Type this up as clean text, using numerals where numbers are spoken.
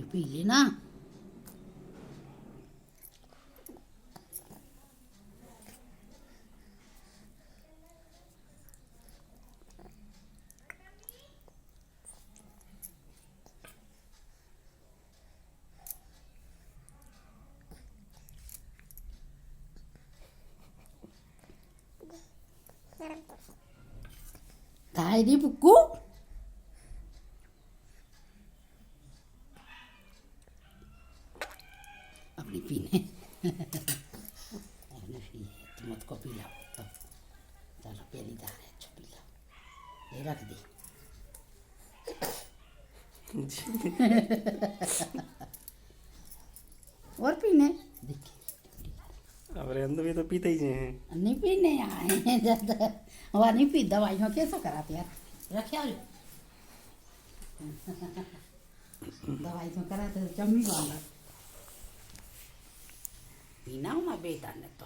भी पी ली ना। Dai buku. अपनी पीने अपनी पी तुम मत को पी लाओ तो चलो पहली दार है अच्छा पी लाओ ये रख दी। और पीने देखिए अब रेंदो भी तो पीते ही हैं। नहीं पीने आए हैं जब वह नहीं पी दवाइयों कैसे कराते यार रखे दवाई तो कराते तो जम्मी बांधा पीना हूँ मैं बेटा ने तो